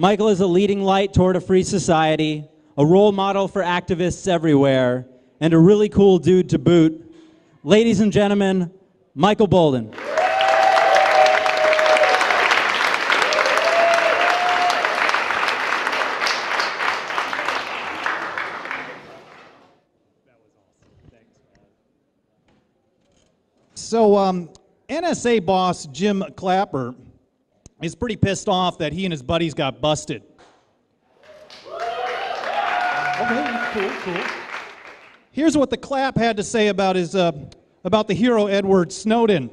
Michael is a leading light toward a free society, a role model for activists everywhere, and a really cool dude to boot. Ladies and gentlemen, Michael Boldin. So, NSA boss Jim Clapper is pretty pissed off that he and his buddies got busted. Okay, cool. Here's what the Clap had to say about about the hero Edward Snowden.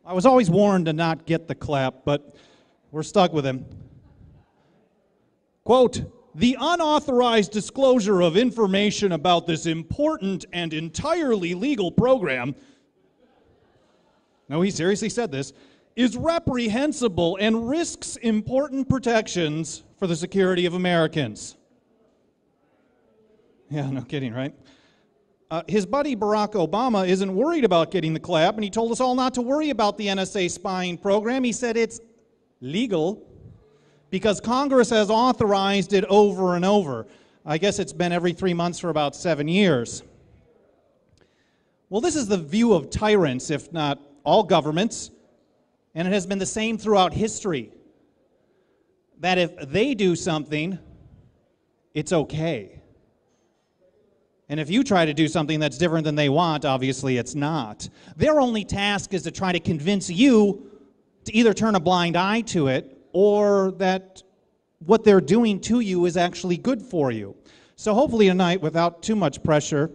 I was always warned to not get the Clap, but we're stuck with him. Quote, "The unauthorized disclosure of information about this important and entirely legal program," no, he seriously said this, "is reprehensible and risks important protections for the security of Americans." Yeah, no kidding, right? His buddy Barack Obama isn't worried about getting the Clap, and he told us all not to worry about the NSA spying program. He said it's legal because Congress has authorized it over and over. I guess it's been every 3 months for about 7 years. Well, this is the view of tyrants, if not all governments, and it has been the same throughout history, that if they do something, it's okay. And if you try to do something that's different than they want, obviously it's not. Their only task is to try to convince you to either turn a blind eye to it or that what they're doing to you is actually good for you. So hopefully tonight, without too much pressure,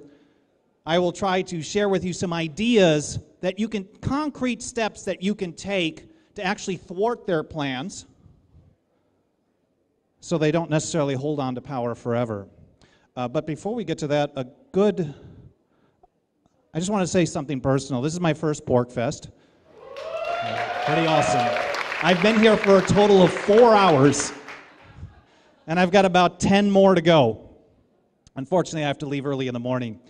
I will try to share with you some ideas that you can, concrete steps that you can take to actually thwart their plans so they don't necessarily hold on to power forever. But before we get to that, I just want to say something personal. This is my first PorcFest. Pretty awesome. I've been here for a total of 4 hours, and I've got about 10 more to go. Unfortunately, I have to leave early in the morning.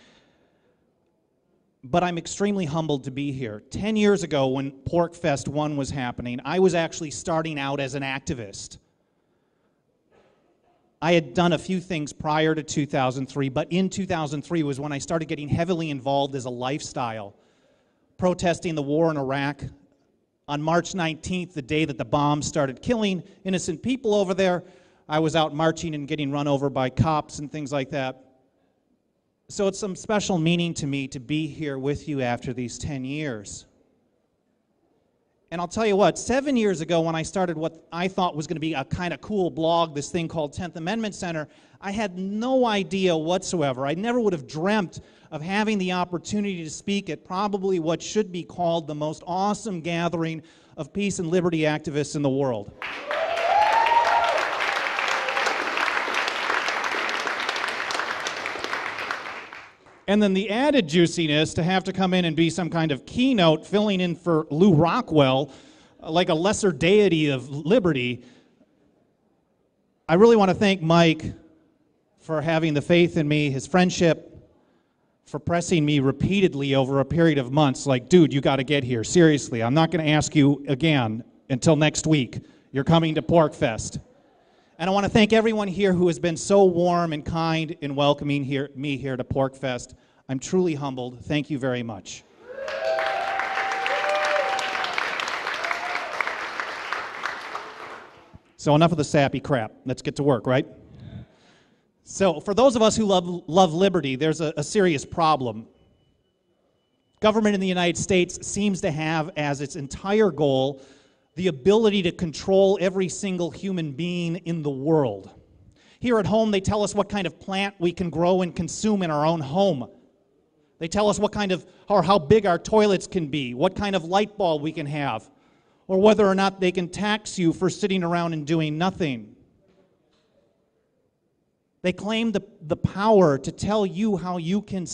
But I'm extremely humbled to be here. 10 years ago, when PorcFest 1 was happening, I was actually starting out as an activist. I had done a few things prior to 2003, but in 2003 was when I started getting heavily involved as a lifestyle, protesting the war in Iraq. On March 19th, the day that the bombs started killing innocent people over there, I was out marching and getting run over by cops and things like that. So it's some special meaning to me to be here with you after these 10 years. And I'll tell you what, 7 years ago when I started what I thought was going to be a kind of cool blog, this thing called 10th Amendment Center, I had no idea whatsoever. I never would have dreamt of having the opportunity to speak at probably what should be called the most awesome gathering of peace and liberty activists in the world. And then the added juiciness to have to come in and be some kind of keynote filling in for Lou Rockwell, like a lesser deity of liberty. I really want to thank Mike for having the faith in me, his friendship, for pressing me repeatedly over a period of months. Like, dude, you got to get here. Seriously, I'm not going to ask you again until next week. You're coming to PorcFest. And I want to thank everyone here who has been so warm and kind in welcoming me here to PorcFest. I'm truly humbled. Thank you very much. So enough of the sappy crap. Let's get to work, right? So for those of us who love liberty, there's a serious problem. Government in the United States seems to have as its entire goal the ability to control every single human being in the world. Here at home, they tell us what kind of plant we can grow and consume in our own home. They tell us what kind of, or how big our toilets can be, what kind of light bulb we can have, or whether or not they can tax you for sitting around and doing nothing. They claim the power to tell you how you can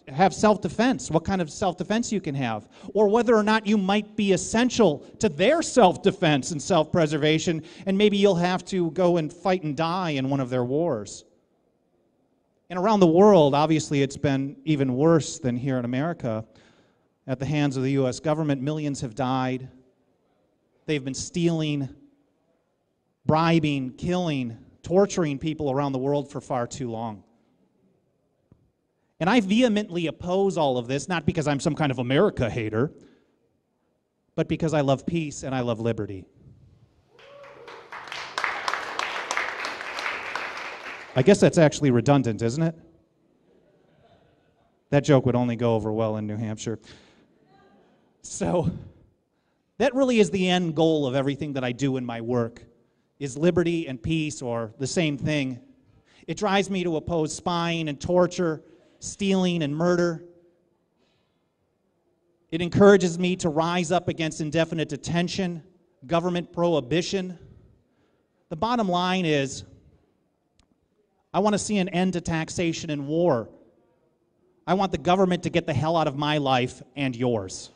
have self-defense, what kind of self-defense you can have, or whether or not you might be essential to their self-defense and self-preservation, and maybe you'll have to go and fight and die in one of their wars. And around the world, obviously, it's been even worse than here in America. At the hands of the U.S. government, millions have died. They've been stealing bribing, killing, torturing people around the world for far too long. And I vehemently oppose all of this, not because I'm some kind of America hater, but because I love peace and I love liberty. I guess that's actually redundant, isn't it? That joke would only go over well in New Hampshire. So, that really is the end goal of everything that I do in my work, is liberty and peace, or the same thing. It drives me to oppose spying and torture, stealing and murder. It encourages me to rise up against indefinite detention, government prohibition. The bottom line is, I want to see an end to taxation and war. I want the government to get the hell out of my life and yours.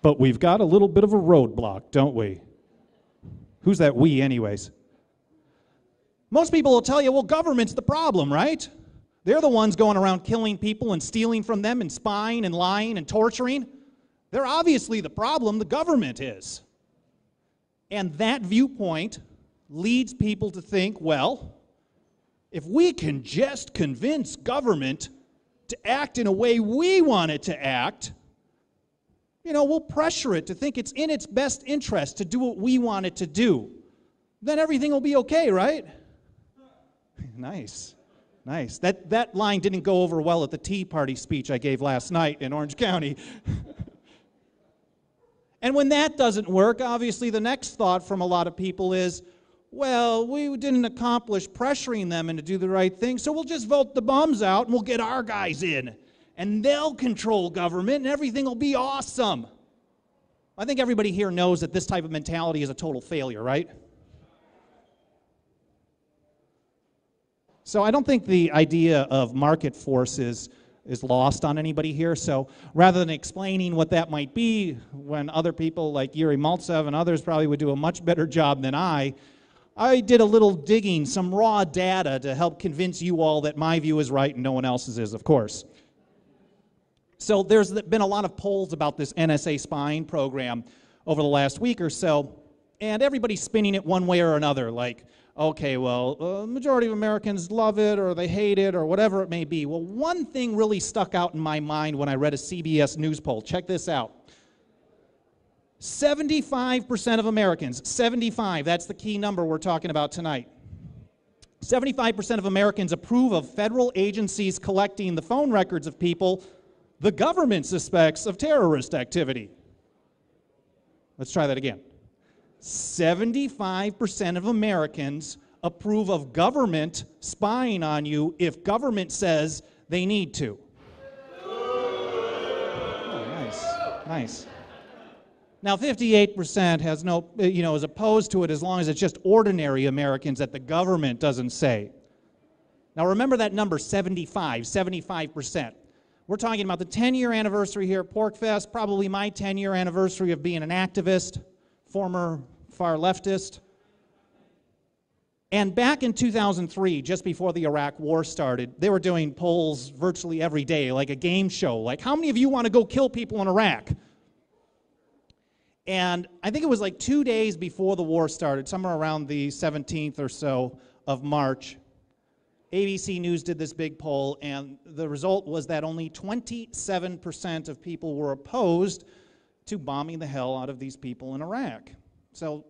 But we've got a little bit of a roadblock, don't we? Who's that we, anyways? Most people will tell you, well, government's the problem, right? They're the ones going around killing people and stealing from them and spying and lying and torturing. They're obviously the problem. The government is. And that viewpoint leads people to think, well, if we can just convince government to act in a way we want it to act, we'll pressure it to think it's in its best interest to do what we want it to do. Then everything will be okay, right? Nice. Nice. That line didn't go over well at the Tea Party speech I gave last night in Orange County. And when that doesn't work, obviously the next thought from a lot of people is, well, we didn't accomplish pressuring them into do the right thing, so we'll just vote the bums out and we'll get our guys in. And they'll control government and everything will be awesome. I think everybody here knows that this type of mentality is a total failure, right? So I don't think the idea of market forces is lost on anybody here. So rather than explaining what that might be, when other people like Yuri Maltsev and others probably would do a much better job than I did a little digging, some raw data to help convince you all that my view is right and no one else's is, of course. So there's been a lot of polls about this NSA spying program over the last week or so, and everybody's spinning it one way or another, like, okay, well, the majority of Americans love it or they hate it or whatever it may be. Well, one thing really stuck out in my mind when I read a CBS News poll. Check this out. 75% of Americans, 75, that's the key number we're talking about tonight. 75% of Americans approve of federal agencies collecting the phone records of people the government suspects of terrorist activity. Let's try that again. 75% of Americans approve of government spying on you if government says they need to. Oh, nice, nice. Now, 58% has no, is opposed to it as long as it's just ordinary Americans that the government doesn't say. Now, remember that number, 75%. We're talking about the 10-year anniversary here at PorcFest, probably my 10-year anniversary of being an activist, former far leftist. And back in 2003, just before the Iraq War started, they were doing polls virtually every day, like a game show. Like, how many of you want to go kill people in Iraq? And I think it was like 2 days before the war started, somewhere around the 17th or so of March, ABC News did this big poll, and the result was that only 27% of people were opposed to bombing the hell out of these people in Iraq. So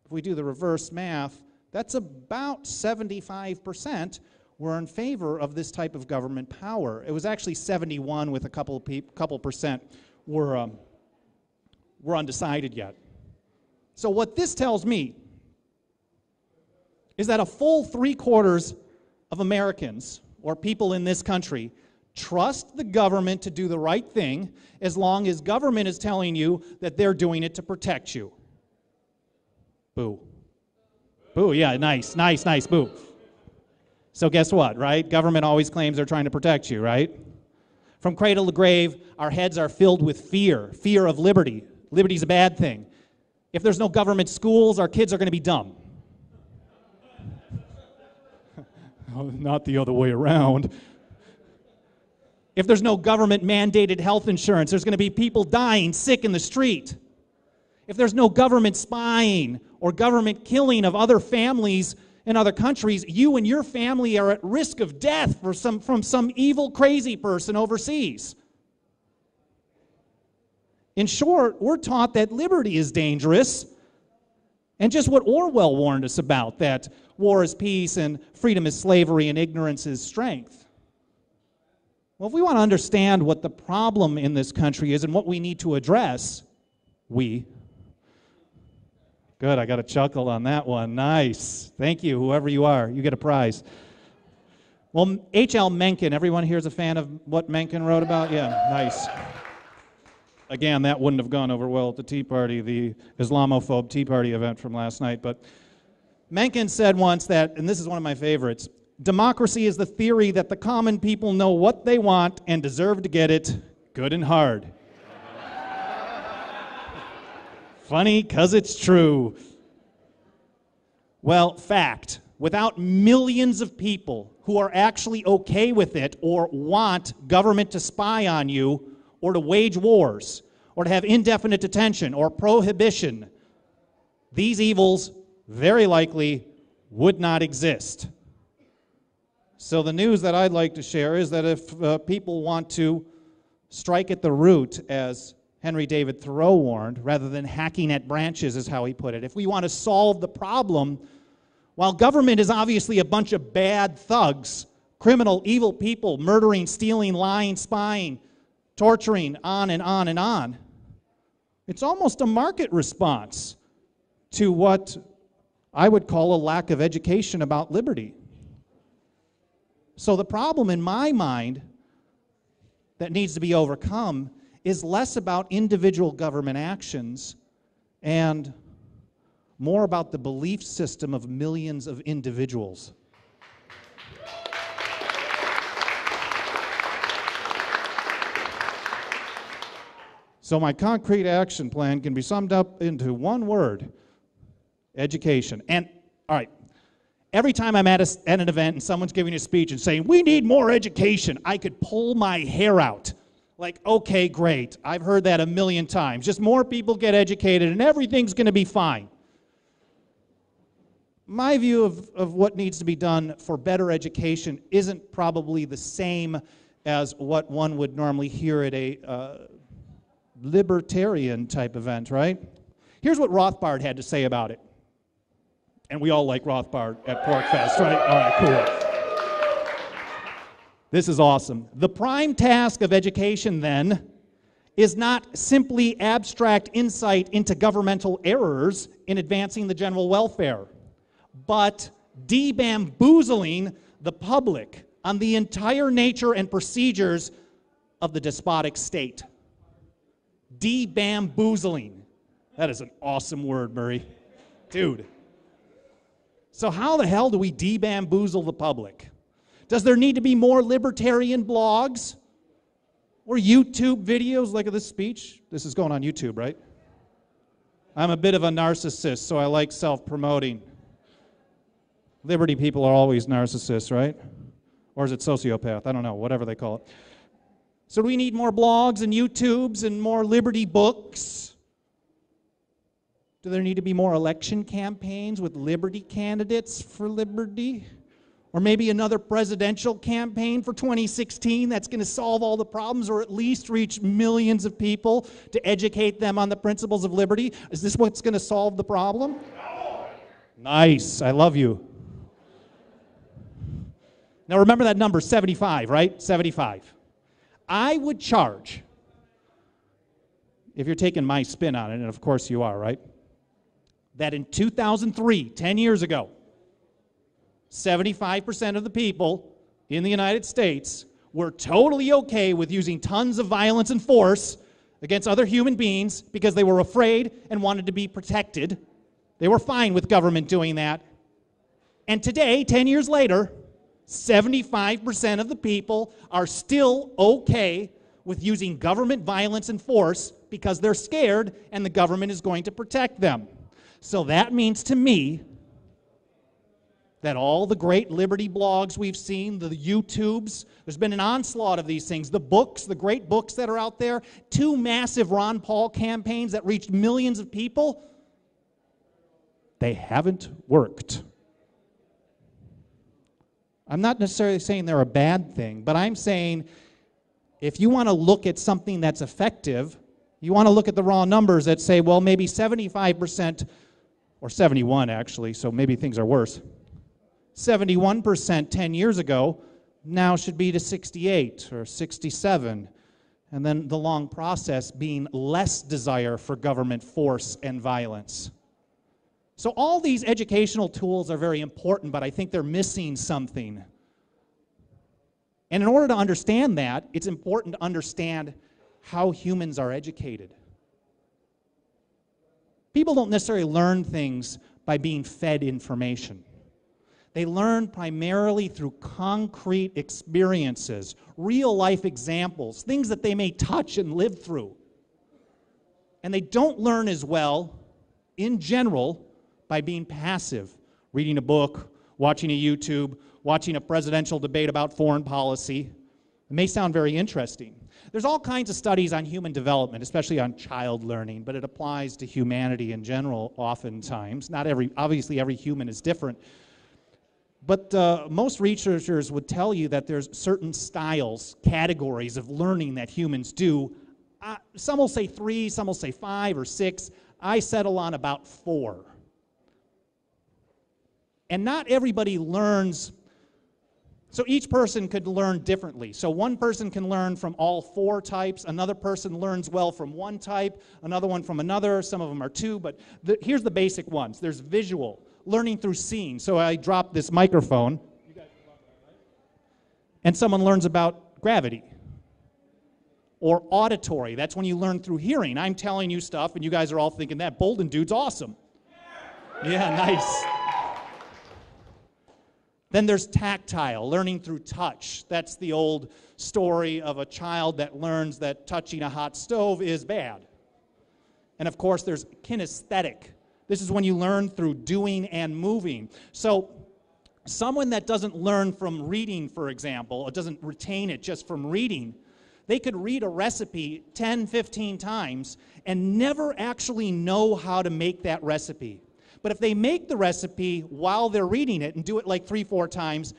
if we do the reverse math, that's about 75% were in favor of this type of government power. It was actually 71 with a couple percent were undecided yet. So what this tells me is that a full 3/4 of Americans, or people in this country, trust the government to do the right thing as long as government is telling you that they're doing it to protect you. Boo. Boo, yeah, nice, boo. So guess what, right? Government always claims they're trying to protect you, right? From cradle to grave, our heads are filled with fear of liberty. Liberty's a bad thing. If there's no government schools, our kids are going to be dumb. Not the other way around. If there's no government-mandated health insurance, there's going to be people dying sick in the street. If there's no government spying or government killing of other families in other countries, you and your family are at risk of death from some evil, crazy person overseas. In short, we're taught that liberty is dangerous, and just what Orwell warned us about, that war is peace and freedom is slavery and ignorance is strength. Well, if we want to understand what the problem in this country is and what we need to address, Good, I got a chuckle on that one. Nice. Thank you, whoever you are. You get a prize. Well, H.L. Mencken, everyone here is a fan of what Mencken wrote about? Yeah, nice. Again, that wouldn't have gone over well at the Tea Party, the Islamophobe Tea Party event from last night. But Mencken said once that, and this is one of my favorites, democracy is the theory that the common people know what they want and deserve to get it good and hard. Funny, 'cause it's true. Well, fact. Without millions of people who are actually okay with it or want government to spy on you or to wage wars or to have indefinite detention or prohibition, these evils very likely would not exist. So the news that I'd like to share is that if people want to strike at the root, as Henry David Thoreau warned, rather than hacking at branches is how he put it, if we want to solve the problem, while government is obviously a bunch of bad thugs, criminal, evil people, murdering, stealing, lying, spying, torturing, on and on and on, it's almost a market response to what I would call a lack of education about liberty. So the problem in my mind that needs to be overcome is less about individual government actions and more about the belief system of millions of individuals. So my concrete action plan can be summed up into one word: education. And, all right, every time I'm at an event and someone's giving a speech and saying, we need more education, I could pull my hair out. Like, okay, great. I've heard that a million times. Just more people get educated and everything's going to be fine. My view of what needs to be done for better education isn't probably the same as what one would normally hear at a libertarian type event, right? Here's what Rothbard had to say about it. And we all like Rothbard at PorcFest, right? All right, cool. This is awesome. The prime task of education, then, is not simply abstract insight into governmental errors in advancing the general welfare, but de-bamboozling the public on the entire nature and procedures of the despotic state. De-bamboozling. That is an awesome word, Murray. Dude. So how the hell do we de-bamboozle the public? Does there need to be more libertarian blogs or YouTube videos like this speech? This is going on YouTube, right? I'm a bit of a narcissist, so I like self-promoting. Liberty people are always narcissists, right? Or is it sociopath? I don't know, whatever they call it. So do we need more blogs and YouTubes and more liberty books? Do there need to be more election campaigns with liberty candidates for liberty? Or maybe another presidential campaign for 2016 that's going to solve all the problems or at least reach millions of people to educate them on the principles of liberty? Is this what's going to solve the problem? No. Nice. I love you. Now remember that number, 75, right? 75. I would charge, if you're taking my spin on it, and of course you are, right? That in 2003, 10 years ago, 75% of the people in the United States were totally okay with using tons of violence and force against other human beings because they were afraid and wanted to be protected. They were fine with government doing that. And today, 10 years later, 75% of the people are still okay with using government violence and force because they're scared and the government is going to protect them. So that means to me that all the great liberty blogs we've seen, the YouTubes, there's been an onslaught of these things, the books, the great books that are out there, 2 massive Ron Paul campaigns that reached millions of people, they haven't worked. I'm not necessarily saying they're a bad thing, but I'm saying if you want to look at something that's effective, you want to look at the raw numbers that say, well, maybe 75%, or 71 actually, so maybe things are worse. 71% 10 years ago now should be to 68 or 67. And then the long process being less desire for government force and violence. So all these educational tools are very important, but I think they're missing something. And in order to understand that, it's important to understand how humans are educated. People don't necessarily learn things by being fed information. They learn primarily through concrete experiences, real-life examples, things that they may touch and live through. And they don't learn as well, in general, by being passive, reading a book, watching a YouTube, watching a presidential debate about foreign policy. It may sound very interesting. There's all kinds of studies on human development, especially on child learning, but it applies to humanity in general oftentimes. Obviously every human is different. But most researchers would tell you that there's certain styles, categories of learning that humans do. Some will say 3, some will say 5 or 6. I settle on about 4. And not everybody learns, so each person could learn differently. So one person can learn from all 4 types, another person learns well from one type, another one from another, some of them are 2, but here's the basic ones. There's visual, learning through seeing. So I drop this microphone, and someone learns about gravity. Or auditory, that's when you learn through hearing. I'm telling you stuff, and you guys are all thinking, that Boldin dude's awesome. Yeah, nice. Then there's tactile, learning through touch. That's the old story of a child that learns that touching a hot stove is bad. And of course, there's kinesthetic. This is when you learn through doing and moving. So someone that doesn't learn from reading, for example, or doesn't retain it just from reading, they could read a recipe 10, 15 times and never actually know how to make that recipe. But if they make the recipe while they're reading it and do it like 3, 4 times,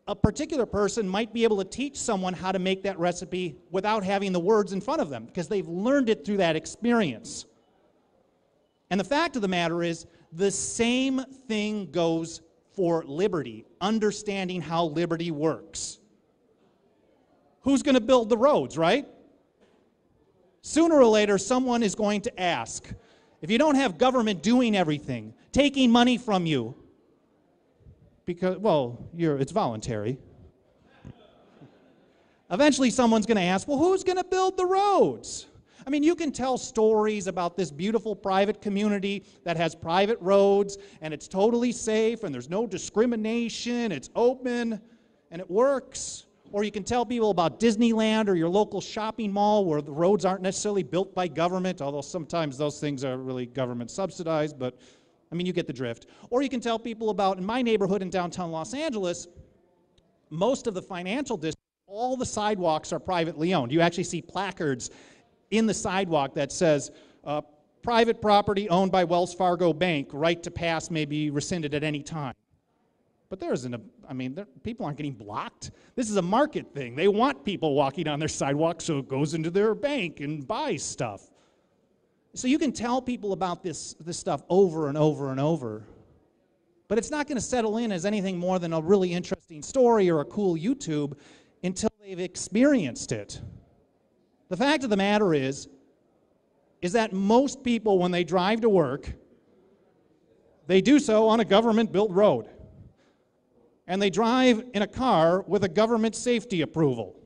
a particular person might be able to teach someone how to make that recipe without having the words in front of them because they've learned it through that experience. And the fact of the matter is, the same thing goes for liberty, understanding how liberty works. Who's going to build the roads, right? Sooner or later, someone is going to ask, if you don't have government doing everything, taking money from you, because, well, it's voluntary. Eventually someone's going to ask, well, who's going to build the roads? I mean, you can tell stories about this beautiful private community that has private roads, and it's totally safe, and there's no discrimination, it's open, and it works. Or you can tell people about Disneyland or your local shopping mall where the roads aren't necessarily built by government, although sometimes those things are really government subsidized, but I mean, you get the drift. Or you can tell people about, in my neighborhood in downtown Los Angeles, most of the financial district, all the sidewalks are privately owned. You actually see placards in the sidewalk that says, private property owned by Wells Fargo Bank, right to pass may be rescinded at any time. But people aren't getting blocked. This is a market thing. They want people walking on their sidewalk, so it goes into their bank and buys stuff. So you can tell people about this stuff over and over and over, but it's not going to settle in as anything more than a really interesting story or a cool YouTube until they've experienced it. The fact of the matter is that most people, when they drive to work, they do so on a government-built road. And they drive in a car with a government safety approval.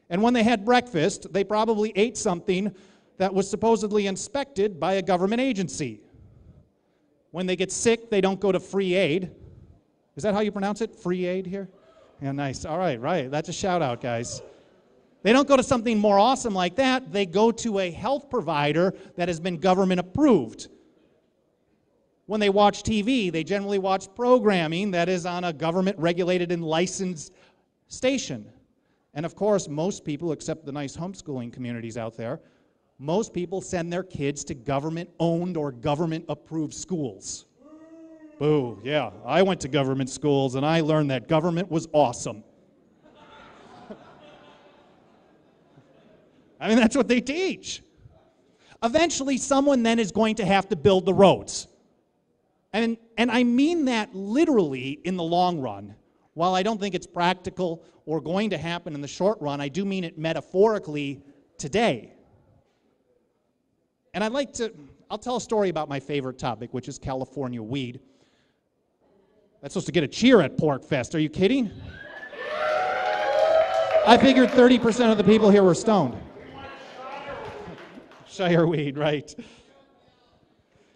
And when they had breakfast, they probably ate something that was supposedly inspected by a government agency. When they get sick, they don't go to free aid. Is that how you pronounce it? Free aid here? Yeah, nice. All right, right. That's a shout out, guys. They don't go to something more awesome like that. They go to a health provider that has been government approved. When they watch TV, they generally watch programming that is on a government-regulated and licensed station. And of course, most people, except the nice homeschooling communities out there, most people send their kids to government-owned or government-approved schools. Boo, yeah. I went to government schools and I learned that government was awesome. I mean, that's what they teach. Eventually, someone then is going to have to build the roads. And I mean that literally in the long run. While I don't think it's practical or going to happen in the short run, I do mean it metaphorically today. And I'll tell a story about my favorite topic, which is California weed. That's supposed to get a cheer at PorcFest. Are you kidding? I figured 30% of the people here were stoned. Shire weed, right.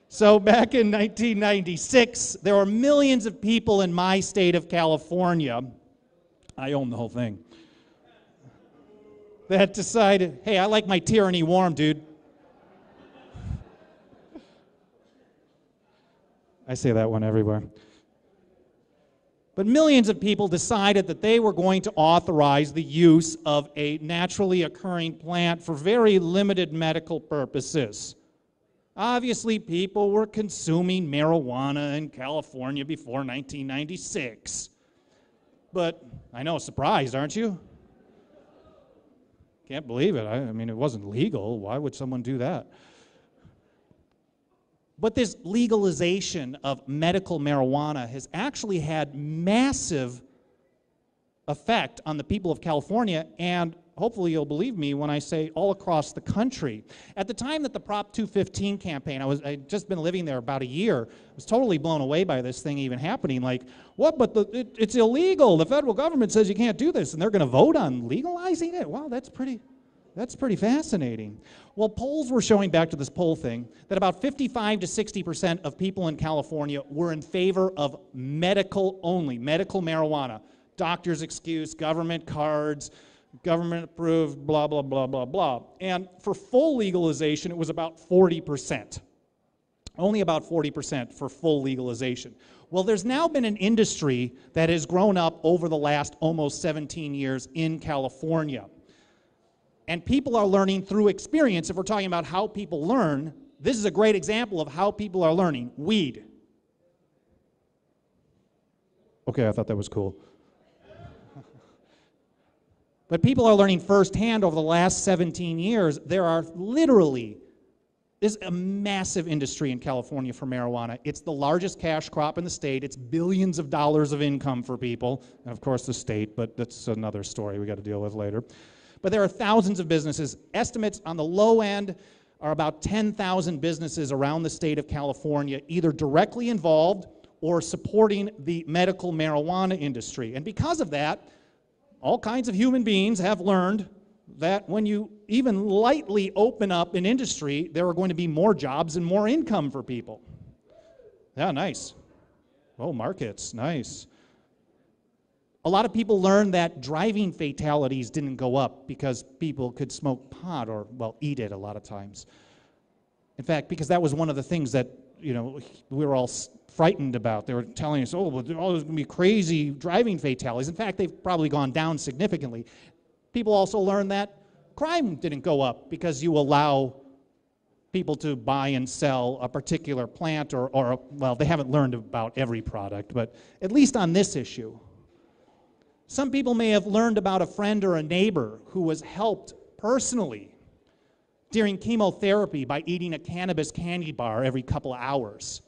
So back in 1996, there were millions of people in my state of California, I own the whole thing, that decided, hey, I like my tyranny warm, dude. I say that one everywhere. But millions of people decided that they were going to authorize the use of a naturally occurring plant for very limited medical purposes. Obviously, people were consuming marijuana in California before 1996. But I know, surprised, aren't you? Can't believe it. I mean, it wasn't legal. Why would someone do that? But this legalization of medical marijuana has actually had massive effect on the people of California, and hopefully you'll believe me when I say all across the country. At the time that the Prop 215 campaign, I'd just been living there about a year, I was totally blown away by this thing even happening. Like, what, but it's illegal. The federal government says you can't do this, and they're going to vote on legalizing it? Wow, that's pretty fascinating. Well, polls were showing, back to this poll thing, that about 55 to 60% of people in California were in favor of medical only, medical marijuana. Doctor's excuse, government cards, government approved, blah, blah, blah, blah, blah. And for full legalization, it was about 40%. Only about 40% for full legalization. Well, there's now been an industry that has grown up over the last almost 17 years in California. And people are learning through experience. If we're talking about how people learn, this is a great example of how people are learning. Weed. Okay, I thought that was cool. But people are learning firsthand over the last 17 years. There are literally, there's a massive industry in California for marijuana. It's the largest cash crop in the state. It's billions of dollars of income for people. And of course the state, but that's another story we got to deal with later. But there are thousands of businesses. Estimates on the low end are about 10,000 businesses around the state of California, either directly involved or supporting the medical marijuana industry. And because of that, all kinds of human beings have learned that when you even lightly open up an industry, there are going to be more jobs and more income for people. Yeah, nice. Oh, markets, nice. A lot of people learned that driving fatalities didn't go up because people could smoke pot or, well, eat it a lot of times. In fact, because that was one of the things that, we were all frightened about. They were telling us, oh, well, there's going to be crazy driving fatalities. In fact, they've probably gone down significantly. People also learned that crime didn't go up because you allow people to buy and sell a particular plant or well, they haven't learned about every product, but at least on this issue. Some people may have learned about a friend or a neighbor who was helped personally during chemotherapy by eating a cannabis candy bar every couple of hours.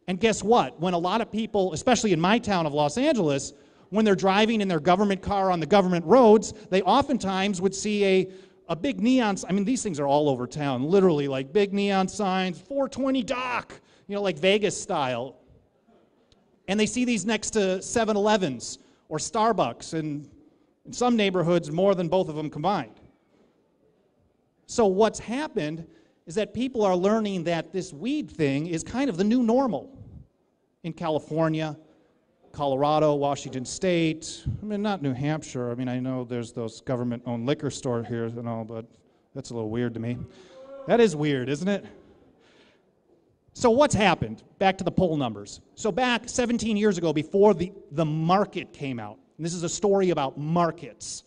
And guess what? When a lot of people, especially in my town of Los Angeles, when they're driving in their government car on the government roads, they oftentimes would see a big neon, I mean, these things are all over town, literally, like big neon signs, 420 Doc, like Vegas style. And they see these next to 7-Elevens or Starbucks, and in some neighborhoods, more than both of them combined. So what's happened is that people are learning that this weed thing is kind of the new normal in California, Colorado, Washington State. I mean, not New Hampshire. I mean, I know there's those government-owned liquor stores here and all, but that's a little weird to me. That is weird, isn't it? So what's happened? Back to the poll numbers. So back 17 years ago, before the market came out, and this is a story about markets,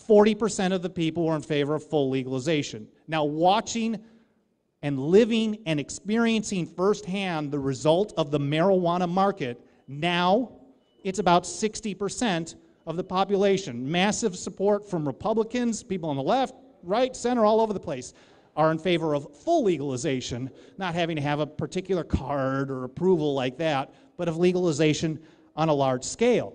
40% of the people were in favor of full legalization. Now, watching and living and experiencing firsthand the result of the marijuana market, now it's about 60% of the population. Massive support from Republicans, people on the left, right, center, all over the place, are in favor of full legalization, not having to have a particular card or approval like that, but of legalization on a large scale.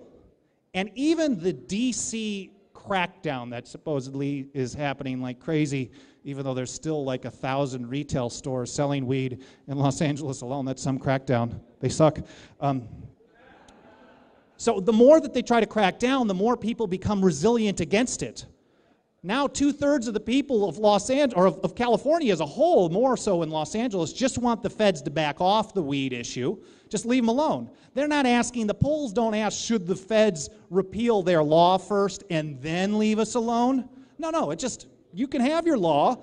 And even the DC crackdown that supposedly is happening like crazy, even though there's still like 1,000 retail stores selling weed in Los Angeles alone. That's some crackdown. They suck. So the more that they try to crack down, the more people become resilient against it. Now 2/3 of the people of Los Angeles, or of California as a whole, more so in Los Angeles, just want the feds to back off the weed issue. Just leave them alone. They're not asking, the polls don't ask, should the feds repeal their law first and then leave us alone? No, it just, you can have your law,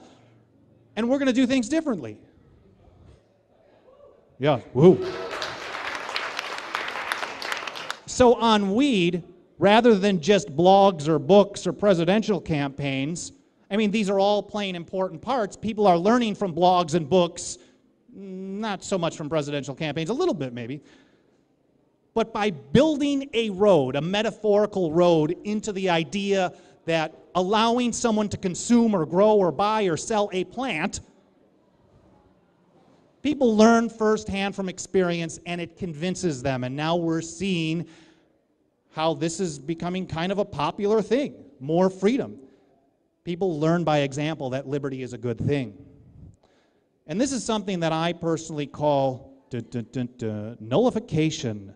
and we're going to do things differently. Yeah, woo. So on weed, rather than just blogs or books or presidential campaigns, I mean, these are all playing important parts. People are learning from blogs and books, not so much from presidential campaigns, a little bit maybe. But by building a road, a metaphorical road, into the idea that allowing someone to consume or grow or buy or sell a plant, people learn firsthand from experience, and it convinces them. And now we're seeing how this is becoming kind of a popular thing, more freedom. People learn by example that liberty is a good thing. And this is something that I personally call nullification.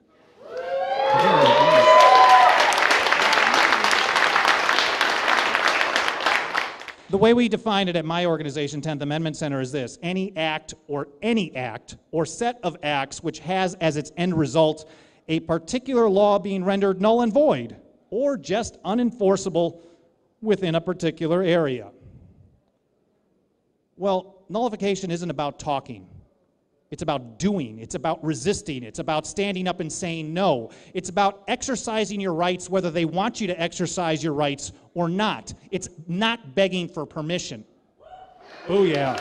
The way we define it at my organization, 10th Amendment Center, is this: any act or set of acts which has as its end result a particular law being rendered null and void, or just unenforceable within a particular area. Well, nullification isn't about talking. It's about doing. It's about resisting. It's about standing up and saying no. It's about exercising your rights whether they want you to exercise your rights or not. It's not begging for permission. Oh, yeah.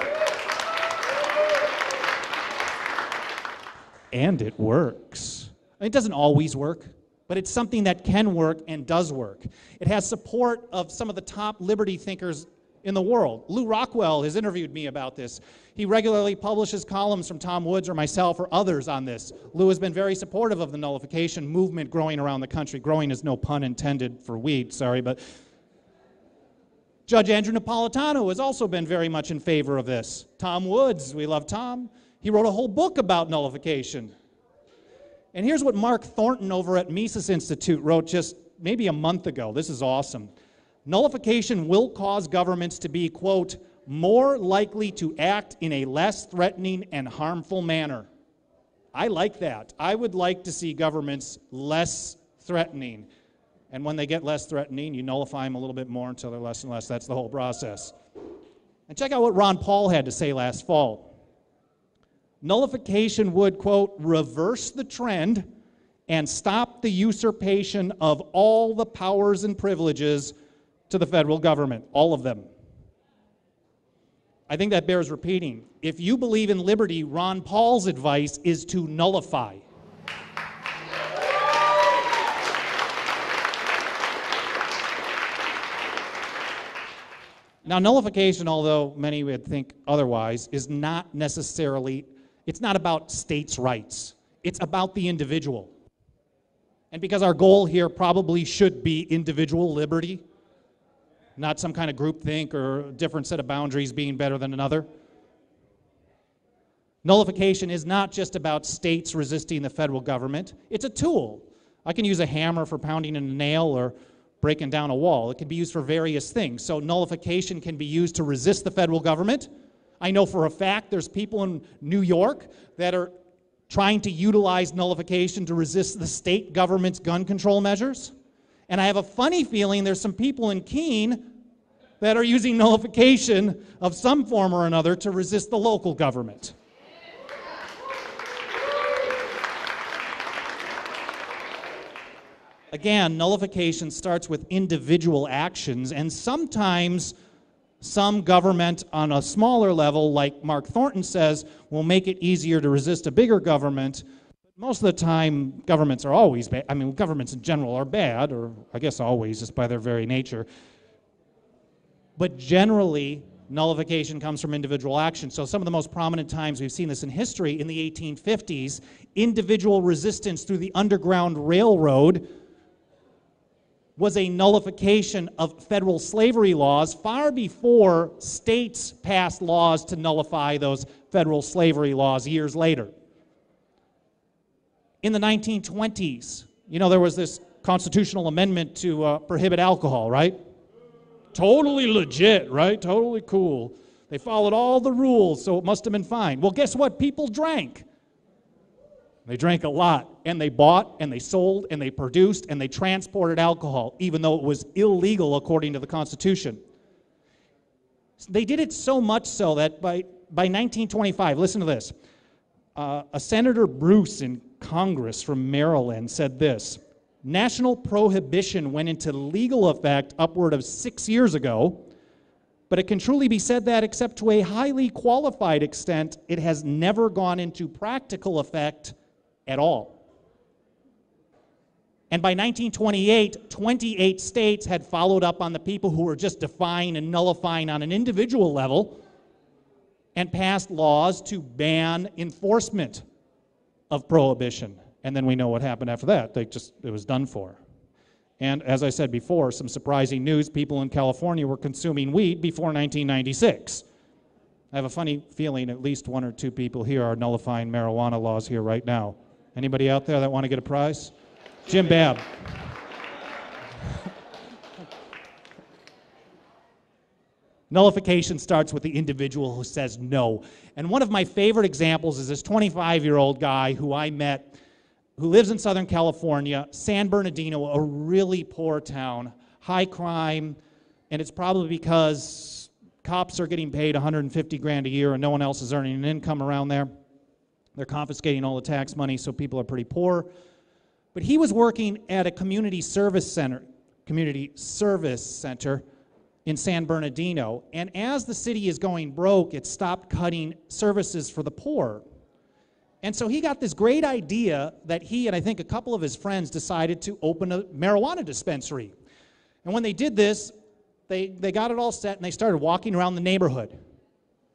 And it works. It doesn't always work, but it's something that can work and does work. It has support of some of the top liberty thinkers in the world. Lou Rockwell has interviewed me about this. He regularly publishes columns from Tom Woods or myself or others on this. Lou has been very supportive of the nullification movement growing around the country. Growing is no pun intended for weed, sorry, but Judge Andrew Napolitano has also been very much in favor of this. Tom Woods, we love Tom. He wrote a whole book about nullification. And here's what Mark Thornton over at Mises Institute wrote just maybe a month ago. This is awesome. Nullification will cause governments to be, quote, more likely to act in a less threatening and harmful manner. I like that. I would like to see governments less threatening. And when they get less threatening, you nullify them a little bit more until they're less and less. That's the whole process. And check out what Ron Paul had to say last fall. Nullification would, quote, reverse the trend and stop the usurpation of all the powers and privileges to the federal government, all of them. I think that bears repeating. If you believe in liberty, Ron Paul's advice is to nullify. Now, nullification, although many would think otherwise, is not necessarily, it's not about states' rights. It's about the individual. And because our goal here probably should be individual liberty, not some kind of groupthink or a different set of boundaries being better than another. Nullification is not just about states resisting the federal government. It's a tool. I can use a hammer for pounding in a nail or breaking down a wall. It can be used for various things. So nullification can be used to resist the federal government. I know for a fact there's people in New York that are trying to utilize nullification to resist the state government's gun control measures. And I have a funny feeling there's some people in Keene that are using nullification of some form or another to resist the local government. Again, nullification starts with individual actions, and sometimes some government on a smaller level, like Mark Thornton says, will make it easier to resist a bigger government. But most of the time, governments are always bad. I mean, governments in general are bad, or I guess always, just by their very nature. But generally, nullification comes from individual action. So some of the most prominent times we've seen this in history, in the 1850s, individual resistance through the Underground Railroad was a nullification of federal slavery laws far before states passed laws to nullify those federal slavery laws years later. In the 1920s, you know, there was this constitutional amendment to prohibit alcohol, right? Totally legit, right? Totally cool. They followed all the rules, so it must have been fine. Well, guess what? People drank. They drank a lot, and they bought, and they sold, and they produced, and they transported alcohol, even though it was illegal according to the Constitution. They did it so much so that by 1925, listen to this, a Senator Bruce in Congress from Maryland said this: national prohibition went into legal effect upward of 6 years ago, but it can truly be said that, except to a highly qualified extent, it has never gone into practical effect at all. And by 1928, 28 states had followed up on the people who were just defying and nullifying on an individual level and passed laws to ban enforcement of prohibition. And then we know what happened after that. It was done for. And as I said before, some surprising news, people in California were consuming weed before 1996. I have a funny feeling at least one or two people here are nullifying marijuana laws here right now. Anybody out there that want to get a prize? Jim Babb. Nullification starts with the individual who says no. And one of my favorite examples is this 25-year-old guy who I met who lives in Southern California, San Bernardino, a really poor town, high crime, and it's probably because cops are getting paid $150,000 a year and no one else is earning an income around there. They're confiscating all the tax money, so people are pretty poor. But he was working at a community service center in San Bernardino, and as the city is going broke, it stopped cutting services for the poor. And so he got this great idea that he and I think a couple of his friends decided to open a marijuana dispensary. And when they did this, they got it all set and they started walking around the neighborhood,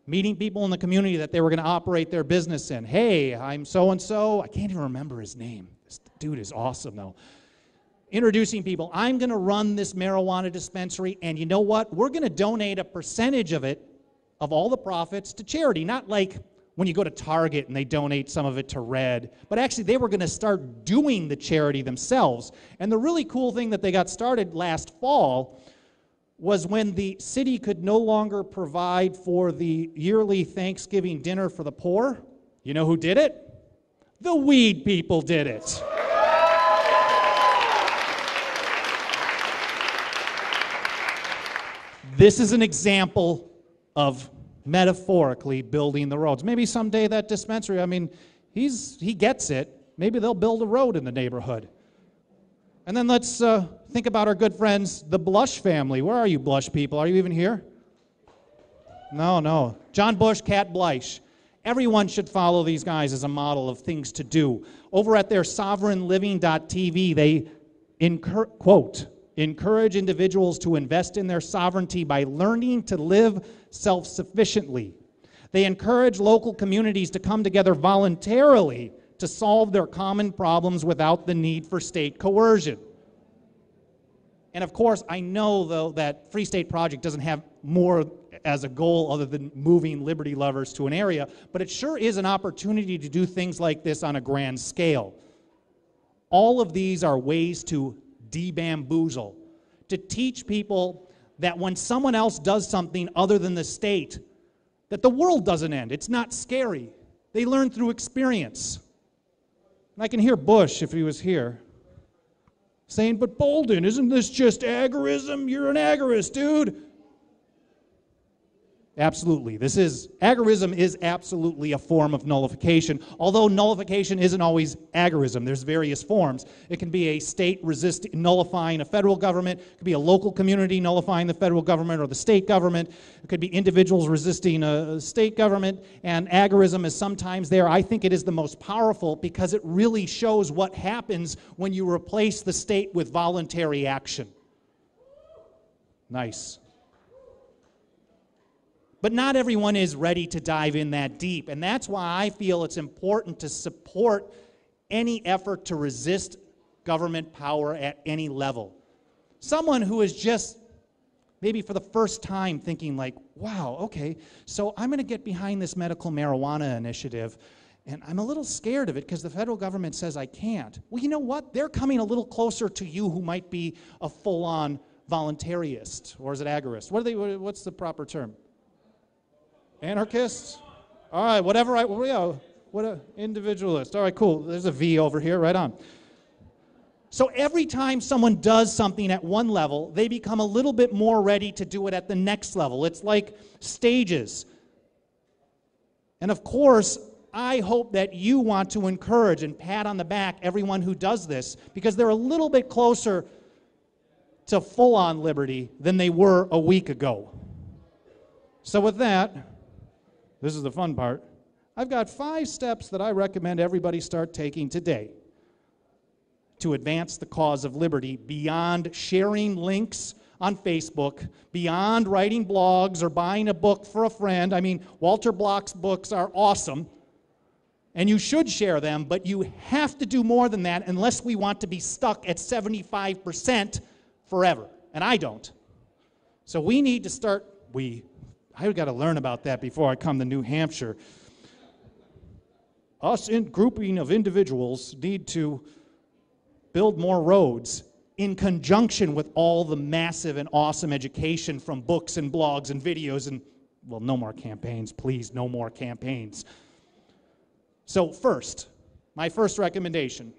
meeting people in the community that they were going to operate their business in. Hey, I'm so-and-so. I can't even remember his name. This dude is awesome, though. Introducing people. I'm going to run this marijuana dispensary, and you know what? We're going to donate a percentage of it, of all the profits, to charity. Not like when you go to Target and they donate some of it to Red, but actually they were going to start doing the charity themselves. And the really cool thing that they got started last fall was when the city could no longer provide for the yearly Thanksgiving dinner for the poor. You know who did it? The weed people did it. This is an example of metaphorically building the roads. Maybe someday that dispensary, I mean, he gets it. Maybe they'll build a road in the neighborhood. And then let's think about our good friends, the Blush family. Where are you, Blush people? Are you even here? No. John Bush, Kat Bleish. Everyone should follow these guys as a model of things to do. Over at their sovereignliving.tv, they encourage individuals to invest in their sovereignty by learning to live self-sufficiently. They encourage local communities to come together voluntarily to solve their common problems without the need for state coercion. And of course, I know, though, that Free State Project doesn't have more as a goal other than moving liberty lovers to an area, but it sure is an opportunity to do things like this on a grand scale. All of these are ways to de-bamboozle, to teach people that when someone else does something other than the state, that the world doesn't end. It's not scary. They learn through experience. And I can hear Bush, if he was here, saying, but Boldin, isn't this just agorism? You're an agorist, dude. Absolutely. Agorism is absolutely a form of nullification, although nullification isn't always agorism. There's various forms. It can be a state nullifying a federal government. It could be a local community nullifying the federal government or the state government. It could be individuals resisting a state government, and agorism is sometimes there. I think it is the most powerful because it really shows what happens when you replace the state with voluntary action. Nice. But not everyone is ready to dive in that deep, and that's why I feel it's important to support any effort to resist government power at any level. Someone who is just maybe for the first time thinking like, wow, okay, so I'm going to get behind this medical marijuana initiative, and I'm a little scared of it because the federal government says I can't. Well, you know what? They're coming a little closer to you who might be a full-on voluntarist, or is it agorist? What's the proper term? Anarchists? All right, whatever individualist. All right, cool. There's a V over here, right on. So every time someone does something at one level, they become a little bit more ready to do it at the next level. It's like stages. And of course, I hope that you want to encourage and pat on the back everyone who does this, because they're a little bit closer to full-on liberty than they were a week ago. So with that, this is the fun part. I've got 5 steps that I recommend everybody start taking today to advance the cause of liberty beyond sharing links on Facebook, beyond writing blogs or buying a book for a friend. I mean, Walter Block's books are awesome, and you should share them, but you have to do more than that unless we want to be stuck at 75% forever, and I don't. So we need to start, I've got to learn about that before I come to New Hampshire. Us grouping of individuals need to build more roads in conjunction with all the massive and awesome education from books and blogs and videos and, well, no more campaigns, please, no more campaigns. So first, my first recommendation,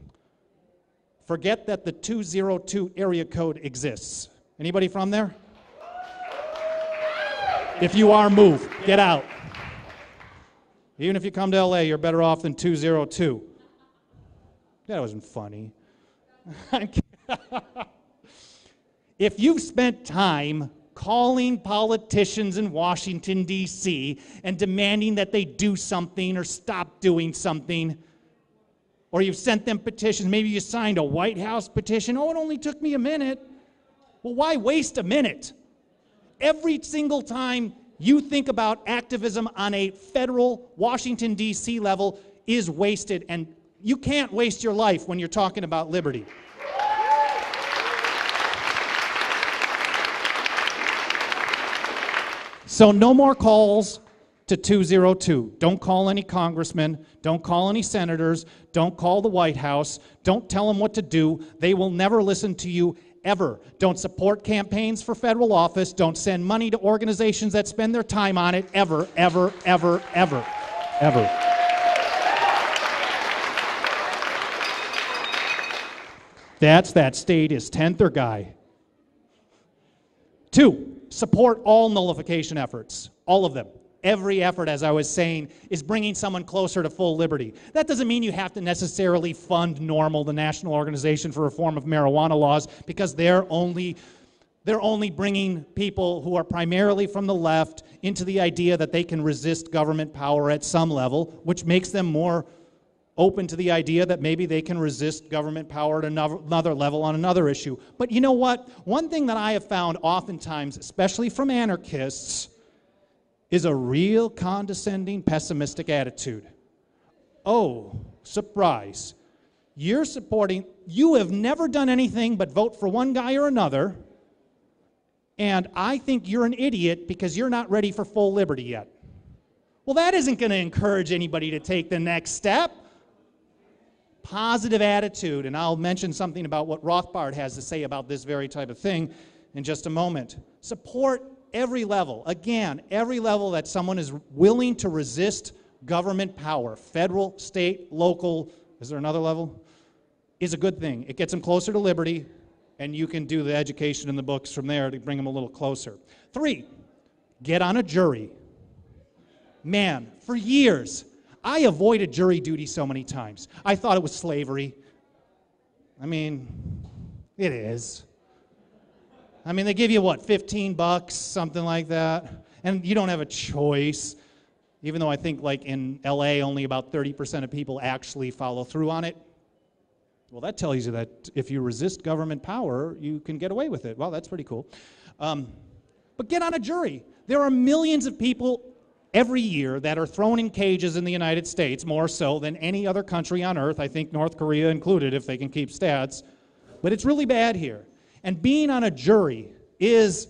forget that the 202 area code exists. Anybody from there? If you are, move. Get out. Even if you come to LA, you're better off than 202. That wasn't funny. If you've spent time calling politicians in Washington, D.C. and demanding that they do something or stop doing something, or you've sent them petitions, maybe you signed a White House petition, oh, it only took me a minute. Well, why waste a minute? Every single time you think about activism on a federal Washington, D.C. level is wasted, and you can't waste your life when you're talking about liberty. So no more calls to 202. Don't call any congressmen. Don't call any senators. Don't call the White House. Don't tell them what to do. They will never listen to you ever. Don't support campaigns for federal office. Don't send money to organizations that spend their time on it ever, ever, ever, ever, ever. That's that statist 10th guy. 2, support all nullification efforts, all of them. Every effort, as I was saying, is bringing someone closer to full liberty. That doesn't mean you have to necessarily fund NORML, the National Organization for Reform of Marijuana Laws, because they're only bringing people who are primarily from the left into the idea that they can resist government power at some level, which makes them more open to the idea that maybe they can resist government power at another level on another issue. But you know what? One thing that I have found oftentimes, especially from anarchists, is a real condescending, pessimistic attitude. Oh, surprise. You have never done anything but vote for one guy or another, and I think you're an idiot because you're not ready for full liberty yet. Well, that isn't going to encourage anybody to take the next step. Positive attitude, and I'll mention something about what Rothbard has to say about this very type of thing in just a moment. Support every level. Again, every level that someone is willing to resist government power, federal, state, local, is there another level? Is a good thing. It gets them closer to liberty, and you can do the education in the books from there to bring them a little closer. 3, get on a jury. Man, for years, I avoided jury duty so many times. I thought it was slavery. I mean, it is. I mean, they give you, what, $15, something like that? And you don't have a choice. Even though I think, like, in LA, only about 30% of people actually follow through on it. Well, that tells you that if you resist government power, you can get away with it. Well, that's pretty cool. But get on a jury. There are millions of people every year that are thrown in cages in the United States, more so than any other country on earth, I think North Korea included, if they can keep stats. But it's really bad here. And being on a jury is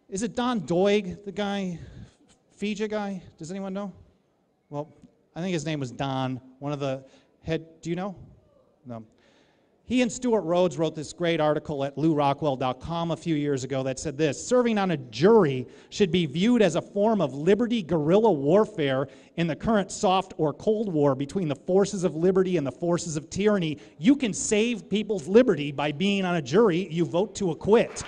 it Don Doig, the guy, Fiji guy? Does anyone know? Well, I think his name was Don, one of the head, do you know? No. He and Stuart Rhodes wrote this great article at LouRockwell.com a few years ago that said this: serving on a jury should be viewed as a form of liberty guerrilla warfare in the current soft or cold war between the forces of liberty and the forces of tyranny. You can save people's liberty by being on a jury. You vote to acquit.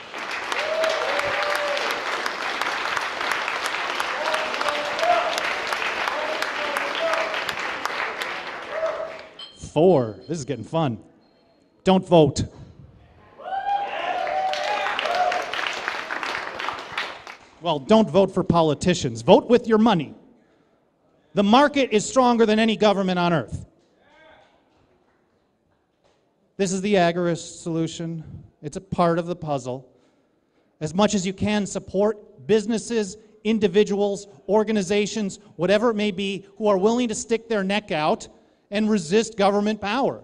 Four. This is getting fun. Don't vote. Well, don't vote for politicians. Vote with your money. The market is stronger than any government on earth. This is the agorist solution. It's a part of the puzzle. As much as you can, support businesses, individuals, organizations, whatever it may be, who are willing to stick their neck out and resist government power.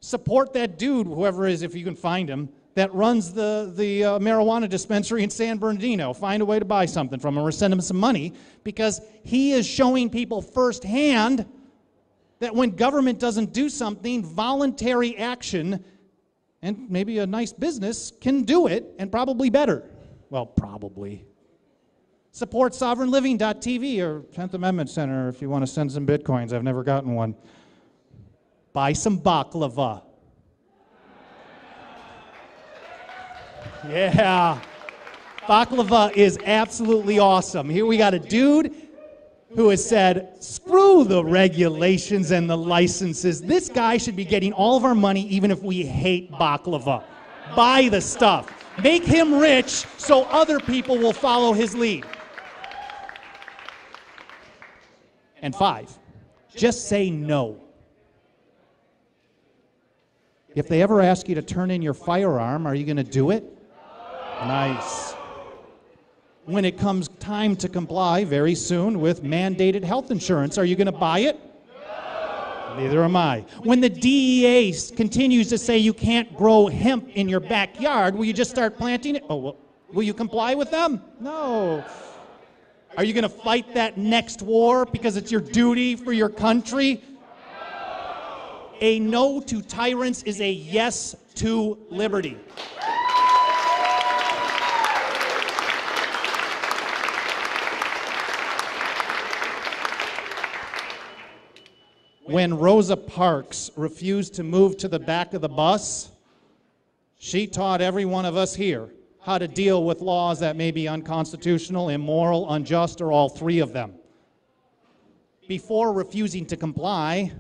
Support that dude, whoever it is, if you can find him, that runs the marijuana dispensary in San Bernardino. Find a way to buy something from him or send him some money, because he is showing people firsthand that when government doesn't do something, voluntary action and maybe a nice business can do it, and probably better. Well, probably. Support sovereignliving.tv or 10th Amendment Center if you want to send some bitcoins. I've never gotten one. Buy some baklava. Yeah. Baklava is absolutely awesome. Here we got a dude who has said, screw the regulations and the licenses. This guy should be getting all of our money even if we hate baklava. Buy the stuff. Make him rich so other people will follow his lead. And 5, just say no. If they ever ask you to turn in your firearm, are you going to do it? Nice. When it comes time to comply very soon with mandated health insurance, are you going to buy it? No. Neither am I. When the DEA continues to say you can't grow hemp in your backyard, will you just start planting it? Oh, well, will you comply with them? No. Are you going to fight that next war because it's your duty for your country? A no to tyrants is a yes to liberty. When Rosa Parks refused to move to the back of the bus, she taught every one of us here how to deal with laws that may be unconstitutional, immoral, unjust, or all three of them. Before refusing to comply,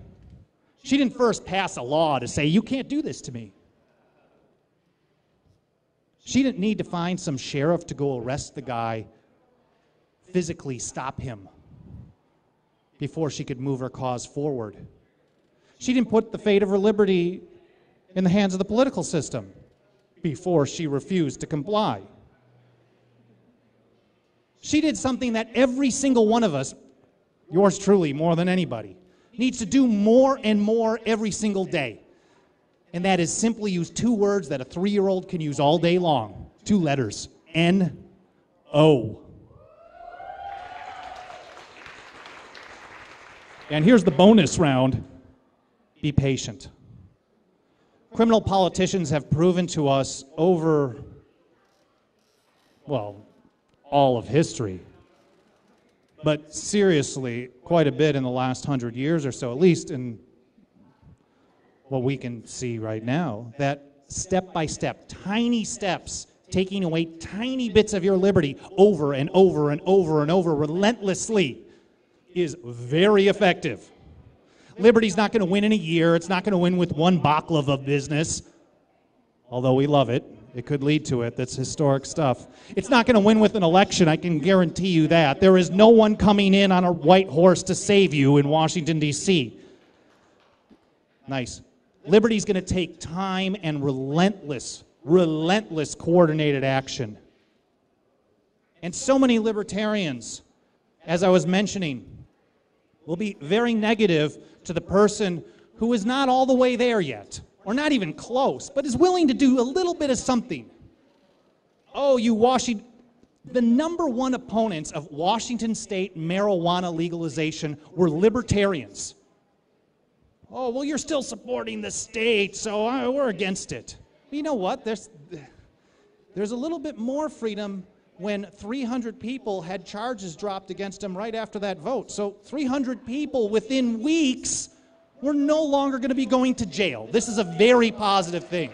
she didn't first pass a law to say, you can't do this to me. She didn't need to find some sheriff to go arrest the guy, physically stop him, before she could move her cause forward. She didn't put the fate of her liberty in the hands of the political system before she refused to comply. She did something that every single one of us, yours truly more than anybody, needs to do more and more every single day. And that is simply use 2 words that a 3-year-old can use all day long. 2 letters. N-O. And here's the bonus round. Be patient. Criminal politicians have proven to us over, well, all of history, but seriously, quite a bit in the last 100 years or so, at least in what we can see right now, that step by step, tiny steps, taking away tiny bits of your liberty over and over and over and over relentlessly is very effective. Liberty's not going to win in a year. It's not going to win with one baklava business, although we love it. It could lead to it. That's historic stuff. It's not going to win with an election, I can guarantee you that. There is no one coming in on a white horse to save you in Washington, D.C. Nice. Liberty's going to take time and relentless coordinated action. And so many libertarians, as I was mentioning, will be very negative to the person who is not all the way there yet, or not even close, but is willing to do a little bit of something. Oh, you Washington... The number one opponents of Washington state marijuana legalization were libertarians. Oh, well, you're still supporting the state, so we're against it. You know what? There's a little bit more freedom when 300 people had charges dropped against them right after that vote. So 300 people within weeks were no longer going to be going to jail. This is a very positive thing.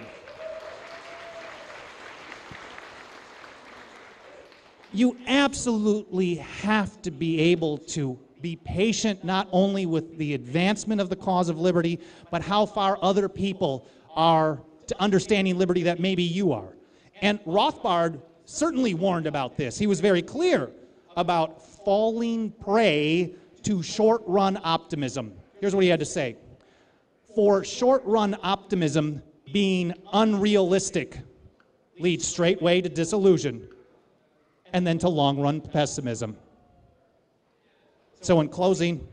You absolutely have to be able to be patient not only with the advancement of the cause of liberty, but how far other people are to understanding liberty that maybe you are. And Rothbard certainly warned about this. He was very clear about falling prey to short-run optimism. Here's what he had to say. For short-run optimism, being unrealistic leads straightway to disillusion and then to long-run pessimism. So in closing,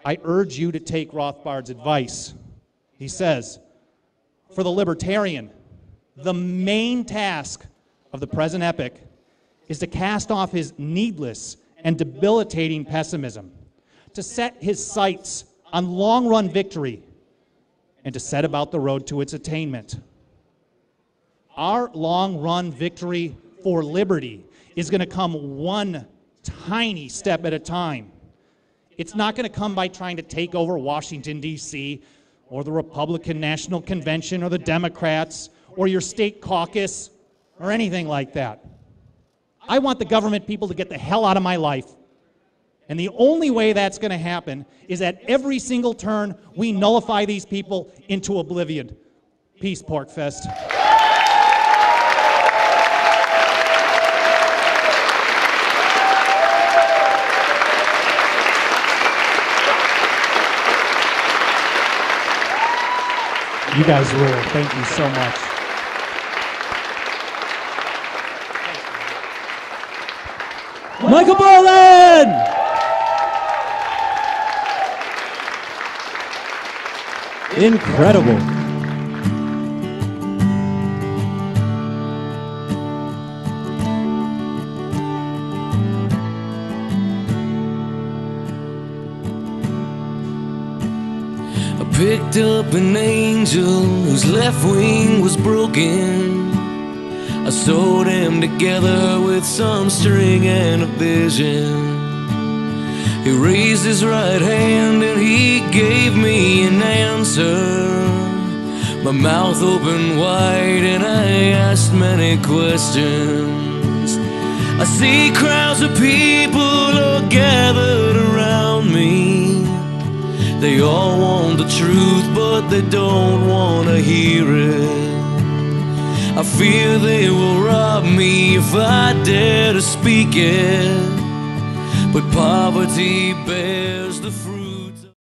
I urge you to take Rothbard's advice. He says, for the libertarian, the main task of the present epoch is to cast off his needless and debilitating pessimism, to set his sights on long-run victory, and to set about the road to its attainment. Our long-run victory for liberty is going to come one tiny step at a time. It's not going to come by trying to take over Washington, D.C., or the Republican National Convention, or the Democrats, or your state caucus, or anything like that. I want the government people to get the hell out of my life. And the only way that's going to happen is at every single turn we nullify these people into oblivion. Peace, PorcFest. You guys rule. Thank you so much. Michael Boldin! Incredible. I picked up an angel whose left wing was broken. I sewed him together with some string and a vision. He raised his right hand and he gave me an answer. My mouth opened wide and I asked many questions. I see crowds of people all gathered around me. They all want the truth, but they don't want to hear it. I fear they will rob me if I dare to speak it. But poverty bears the fruit.